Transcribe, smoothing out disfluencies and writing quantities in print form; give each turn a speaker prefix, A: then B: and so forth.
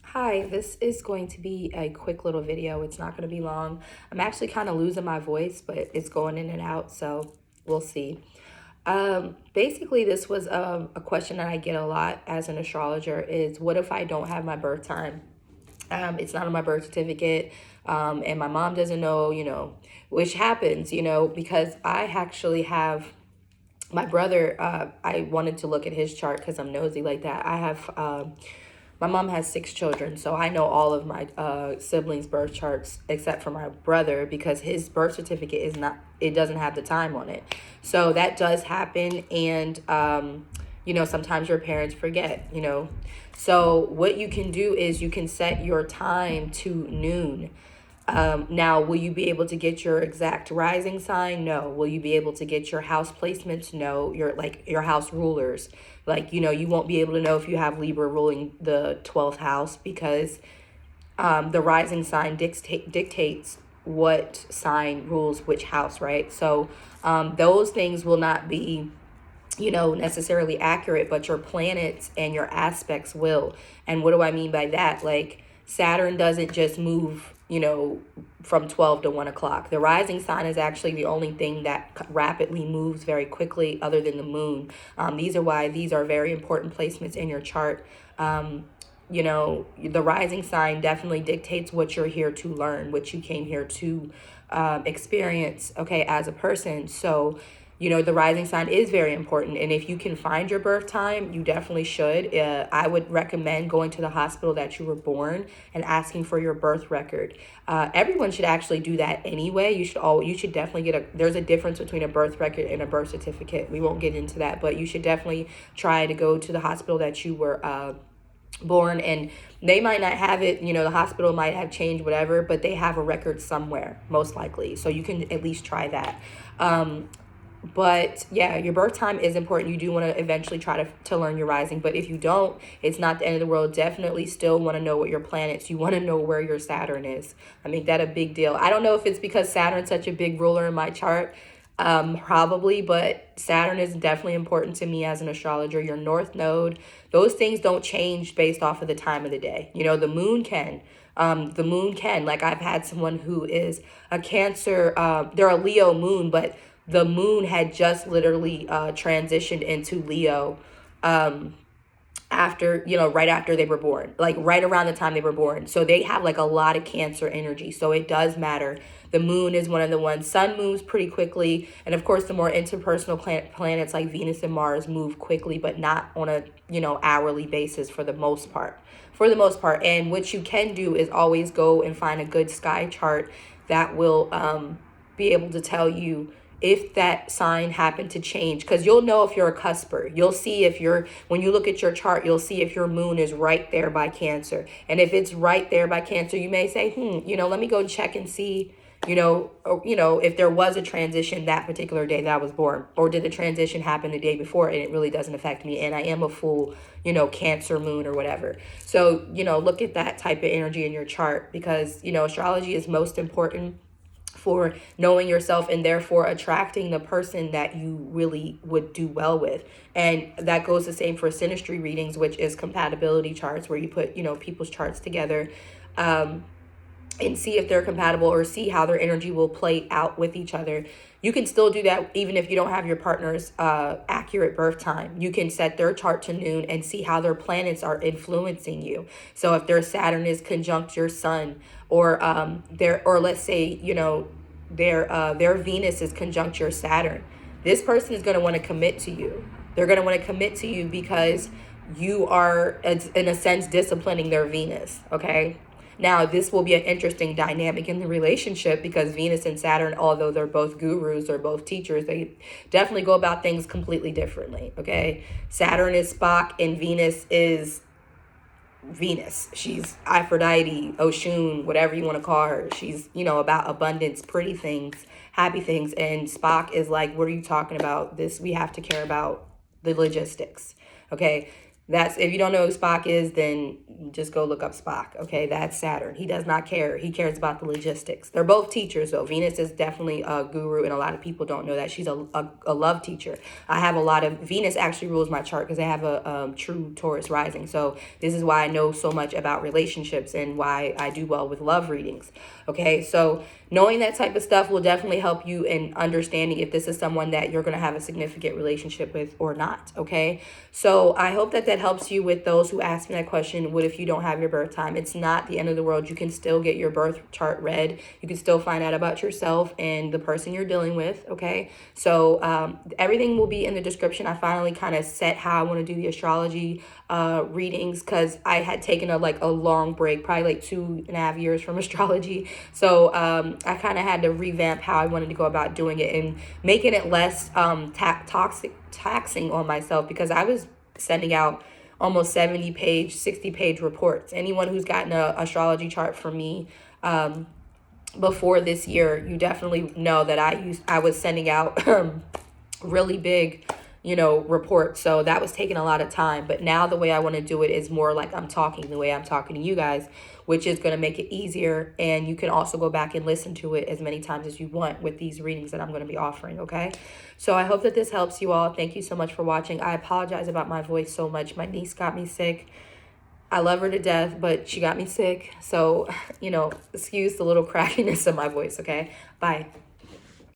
A: Hi, this is going to be a quick little video. It's not going to be long. I'm actually kind of losing my voice, but it's going in and out, so we'll see. Basically, this was a question that I get a lot as an astrologer is what if I don't have my birth time? It's not on my birth certificate, and my mom doesn't know, which happens, because I actually have my brother. I wanted to look at his chart because I'm nosy like that. My mom has 6 children, so I know all of my siblings' birth charts except for my brother because his birth certificate is not, it doesn't have the time on it. So that does happen, and sometimes your parents forget. So what you can do is you can set your time to noon. Now, will you be able to get your exact rising sign? No. Will you be able to get your house placements? No. Your house rulers. You won't be able to know if you have Libra ruling the 12th house because the rising sign dictates what sign rules which house, right? So those things will not be necessarily accurate, but your planets and your aspects will. And what do I mean by that? Like Saturn doesn't just move, from 12 to 1 o'clock. The rising sign is actually the only thing that rapidly moves very quickly other than the moon. These are why these are very important placements in your chart. The rising sign definitely dictates what you're here to learn, what you came here to experience, okay, as a person. So the rising sign is very important. And if you can find your birth time, you definitely should. I would recommend going to the hospital that you were born and asking for your birth record. Everyone should actually do that anyway. You should definitely there's a difference between a birth record and a birth certificate. We won't get into that, but you should definitely try to go to the hospital that you were born, and they might not have it, the hospital might have changed whatever, but they have a record somewhere most likely, so you can at least try that. But yeah, your birth time is important. You do want to eventually try to learn your rising, but if you don't, it's not the end of the world. Definitely still want to know what your planets, you want to know where your Saturn is. I make that a big deal. I don't know if it's because Saturn's such a big ruler in my chart, probably, but Saturn is definitely important to me as an astrologer. Your north node, those things don't change based off of the time of the day. The moon can. Like I've had someone who is a Cancer, they're a Leo moon, but the moon had just literally transitioned into Leo after, right after they were born, like right around the time they were born. So they have like a lot of Cancer energy. So it does matter. The moon is one of the ones. Sun moves pretty quickly. And of course, the more interpersonal planets like Venus and Mars move quickly, but not on a, hourly basis for the most part. And what you can do is always go and find a good sky chart that will be able to tell you if that sign happened to change, because you'll know if you're a cusper. You'll see when you look at your chart, you'll see if your moon is right there by Cancer. And if it's right there by Cancer, you may say, let me go check and see, if there was a transition that particular day that I was born, or did the transition happen the day before and it really doesn't affect me, and I am a full, Cancer moon or whatever. So, look at that type of energy in your chart, because, astrology is most important for knowing yourself and therefore attracting the person that you really would do well with. And that goes the same for synastry readings, which is compatibility charts, where you put, people's charts together and see if they're compatible or see how their energy will play out with each other. You can still do that even if you don't have your partner's accurate birth time. You can set their chart to noon and see how their planets are influencing you. So if their Saturn is conjunct your sun, or let's say, their Venus is conjunct your Saturn, this person is going to want to commit to you. They're going to want to commit to you because you are, in a sense, disciplining their Venus, okay? Now, this will be an interesting dynamic in the relationship because Venus and Saturn, although they're both gurus, they're both teachers, they definitely go about things completely differently, okay? Saturn is Spock and Venus is Venus. She's Aphrodite, Oshun, whatever you want to call her. She's, about abundance, pretty things, happy things. And Spock is like, what are you talking about? We have to care about the logistics, okay? That's, if you don't know who Spock is, then just go look up Spock. Okay, that's Saturn. He does not care. He cares about the logistics. They're both teachers, though. Venus is definitely a guru, and a lot of people don't know that. She's a love teacher. I have a lot of, Venus actually rules my chart because I have a true Taurus rising. So this is why I know so much about relationships and why I do well with love readings. Okay, so knowing that type of stuff will definitely help you in understanding if this is someone that you're going to have a significant relationship with or not. Okay, so I hope that that helps you with those who ask me that question. What if you don't have your birth time? It's not the end of the world. You can still get your birth chart read. You can still find out about yourself and the person you're dealing with. Okay, so everything will be in the description. I finally kind of set how I want to do the astrology readings because I had taken a long break, probably like 2.5 years from astrology. So I kind of had to revamp how I wanted to go about doing it and making it less taxing on myself, because I was sending out almost 70-page, 60-page reports. Anyone who's gotten an astrology chart from me before this year, you definitely know that I was sending out really big reports. So that was taking a lot of time. But now the way I want to do it is more like I'm talking the way I'm talking to you guys, which is going to make it easier. And you can also go back and listen to it as many times as you want with these readings that I'm going to be offering. Okay. So I hope that this helps you all. Thank you so much for watching. I apologize about my voice so much. My niece got me sick. I love her to death, but she got me sick. So, excuse the little crackiness of my voice. Okay. Bye.